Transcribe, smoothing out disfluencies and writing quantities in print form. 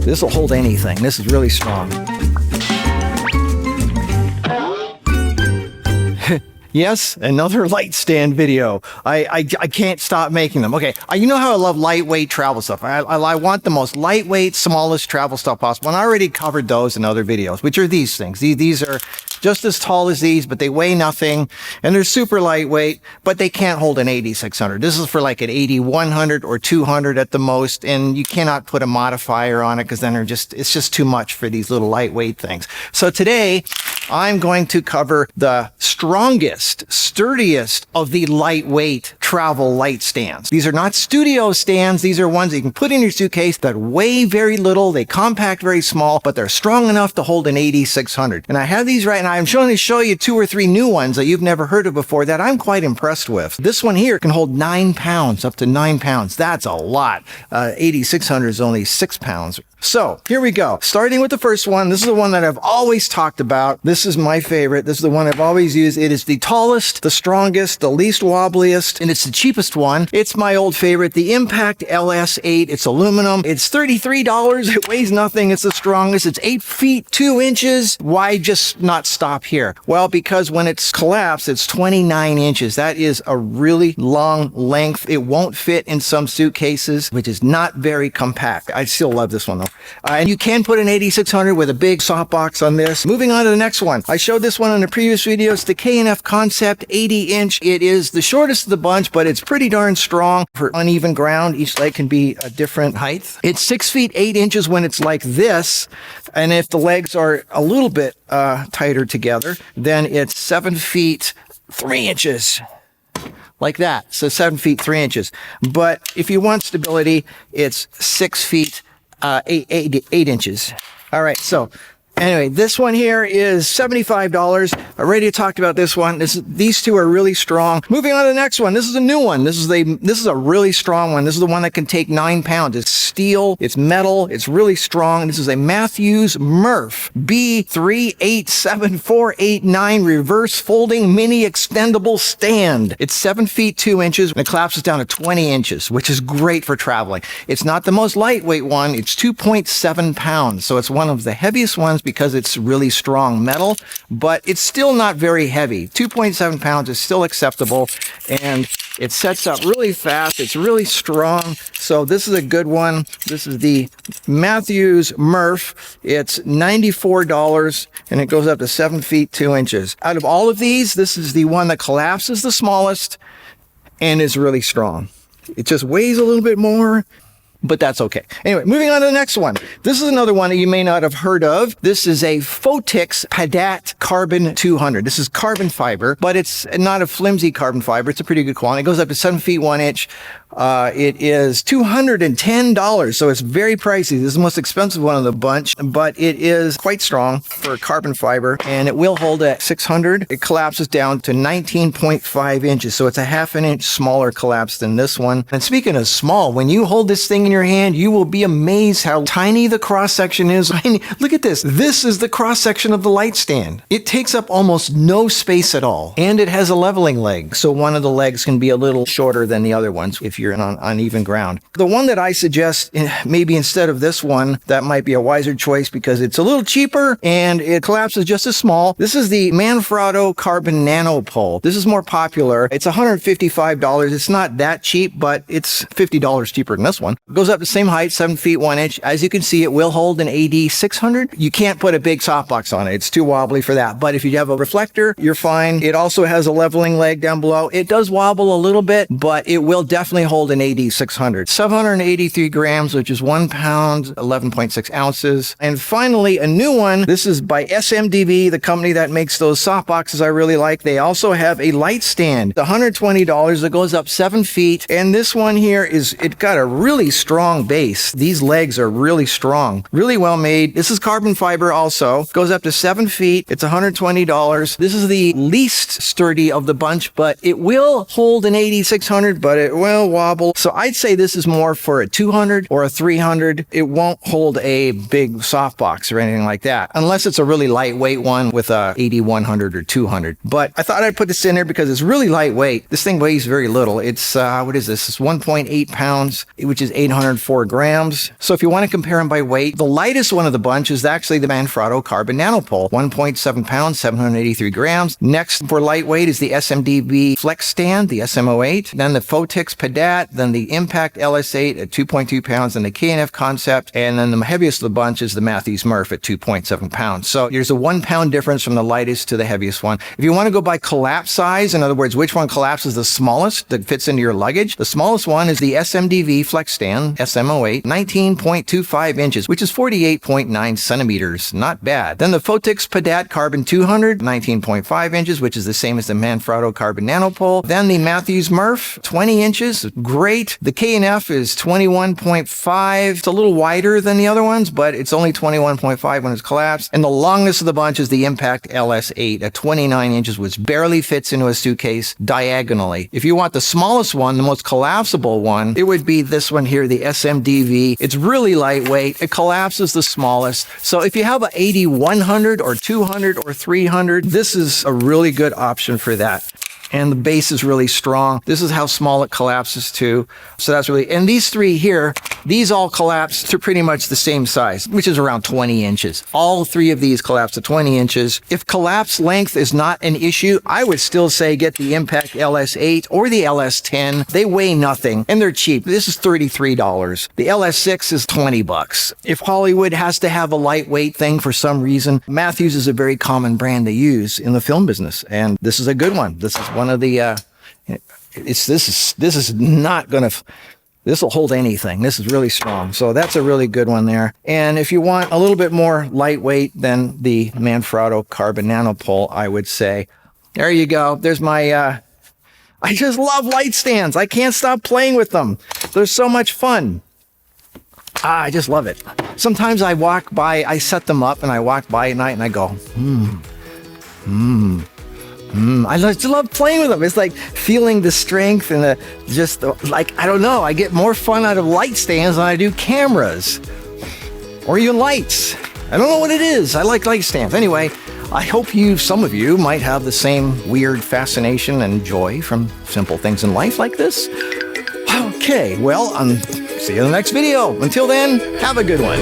This will hold anything. This is really strong. Yes, another light stand video. I can't stop making them. Okay, you know how I love lightweight travel stuff. I want the most lightweight, smallest travel stuff possible. And I already covered those in other videos, which are these things. These are just as tall as these, but they weigh nothing, and they're super lightweight, but they can't hold an 8600. This is for like an 8100 or 200 at the most, and you cannot put a modifier on it because then it's just too much for these little lightweight things. So today, I'm going to cover the strongest, sturdiest of the lightweight travel light stands. These are not studio stands. These are ones that you can put in your suitcase that weigh very little. They compact very small, but they're strong enough to hold an 8600. And I have these right now. I'm going to show you 2 or 3 new ones that you've never heard of before that I'm quite impressed with. This one here can hold 9 pounds, up to 9 pounds. That's a lot. 8600 is only 6 pounds. So here we go. Starting with the first one. This is the one that I've always talked about. This is my favorite. This is the one I've always used. It is the tallest, the strongest, the least wobbliest, and it's the cheapest one. It's my old favorite, the Impact LS8. It's aluminum. It's $33. It weighs nothing. It's the strongest. It's 8 feet 2 inches. Why just not stop here? Well, because when it's collapsed, it's 29 inches. That is a really long length. It won't fit in some suitcases, which is not very compact. I still love this one though. And you can put an 8600 with a big softbox on this. Moving on to the next one. I showed this one in the previous video. It's the K&F Concept 80-inch. It is the shortest of the bunch, but it's pretty darn strong for uneven ground. Each leg can be a different height. It's 6 feet 8 inches when it's like this. And if the legs are a little bit tighter together, then it's 7 feet 3 inches. Like that. So 7 feet 3 inches. But if you want stability, it's 6 feet 8 inches. All right, so anyway, this one here is $75. I already talked about this one. These two are really strong. Moving on to the next one. This is a new one. This is a really strong one. This is the one that can take 9 pounds. It's steel. It's metal. It's really strong. This is a Matthews MERF B387489 reverse folding mini extendable stand. It's 7 feet 2 inches and it collapses down to 20 inches, which is great for traveling. It's not the most lightweight one. It's 2.7 pounds. So it's one of the heaviest ones because it's really strong metal, but it's still not very heavy. 2.7 pounds is still acceptable, and it sets up really fast. It's really strong. So this is a good one. This is the Matthews MERF. It's $94, and it goes up to 7 feet 2 inches. Out of all of these, this is the one that collapses the smallest and is really strong. It just weighs a little bit more, but that's okay. Anyway, moving on to the next one. This is another one that you may not have heard of. This is a Phottix Padat Carbon 200. This is carbon fiber, but it's not a flimsy carbon fiber. It's a pretty good quality. It goes up to 7 feet 1 inch. It is $210, so it's very pricey. This is the most expensive one of the bunch, but it is quite strong for carbon fiber, and it will hold at 600. It collapses down to 19.5 inches, so it's a ½ an inch smaller collapse than this one. And speaking of small, when you hold this thing in your hand, you will be amazed how tiny the cross-section is. Look at this. This is the cross-section of the light stand. It takes up almost no space at all, and it has a leveling leg, so one of the legs can be a little shorter than the other ones if you're on uneven ground. The one that I suggest, maybe instead of this one, that might be a wiser choice because it's a little cheaper and it collapses just as small. This is the Manfrotto Carbon Nanopole. This is more popular. It's $155. It's not that cheap, but it's $50 cheaper than this one. It goes up the same height, 7 feet 1 inch. As you can see, it will hold an AD 600. You can't put a big softbox on it. It's too wobbly for that. But if you have a reflector, you're fine. It also has a leveling leg down below. It does wobble a little bit, but it will definitely hold an AD 600. 783 grams, which is 1 pound, 11.6 ounces. And finally, a new one. This is by SMDV, the company that makes those softboxes I really like. They also have a light stand. It's $120. It goes up 7 feet. And this one here it got a really strong base. These legs are really strong, really well made. This is carbon fiber also. Goes up to 7 feet. It's $120. This is the least sturdy of the bunch, but it will hold an AD 600, but it will wobble. So I'd say this is more for a 200 or a 300. It won't hold a big softbox or anything like that, unless it's a really lightweight one with a 8100 or 200. But I thought I'd put this in there because it's really lightweight. This thing weighs very little. It's, what is this? It's 1.8 pounds, which is 804 grams. So if you want to compare them by weight, the lightest one of the bunch is actually the Manfrotto Carbon Nanopole, 1.7 pounds, 783 grams. Next for lightweight is the SMDV Flex Stand, the SM08, then the Phottix Padat, then the Impact LS8 at 2.2 pounds, and the K&F Concept, and then the heaviest of the bunch is the Matthews MERF at 2.7 pounds. So there's a 1 pound difference from the lightest to the heaviest one. If you want to go by collapse size, in other words, which one collapses the smallest that fits into your luggage, the smallest one is the SMDV Flex Stand, SM08, 19.25 inches, which is 48.9 centimeters. Not bad. Then the Phottix Padat Carbon 200, 19.5 inches, which is the same as the Manfrotto Carbon Nanopole. Then the Matthews MERF, 20 inches. Great. The K&F is 21.5. It's a little wider than the other ones, but it's only 21.5 when it's collapsed. And the longest of the bunch is the Impact LS8 at 29 inches, which barely fits into a suitcase diagonally. If you want the smallest one, the most collapsible one, it would be this one here, the SMDV. It's really lightweight. It collapses the smallest. So if you have an 8100 or 200 or 300, this is a really good option for that. And the base is really strong. This is how small it collapses to. So that's really, and these three here, these all collapse to pretty much the same size, which is around 20 inches. All three of these collapse to 20 inches. If collapse length is not an issue, I would still say get the Impact LS8 or the LS10. They weigh nothing and they're cheap. This is $33. The LS6 is 20 bucks. If Hollywood has to have a lightweight thing for some reason, Matthews is a very common brand to use in the film business. And this is a good one. This is one of the, this is not going to, this will hold anything. This is really strong. So that's a really good one there. And if you want a little bit more lightweight than the Manfrotto Carbon Nanopole, I would say, there you go. There's my, I just love light stands. I can't stop playing with them. They're so much fun. I just love it. Sometimes I walk by, I set them up and I walk by at night and I go, I just love playing with them. It's like feeling the strength and like, I don't know, I get more fun out of light stands than I do cameras or even lights. I don't know what it is. I like light stands. Anyway, I hope some of you might have the same weird fascination and joy from simple things in life like this. Okay, well, see you in the next video. Until then, have a good one.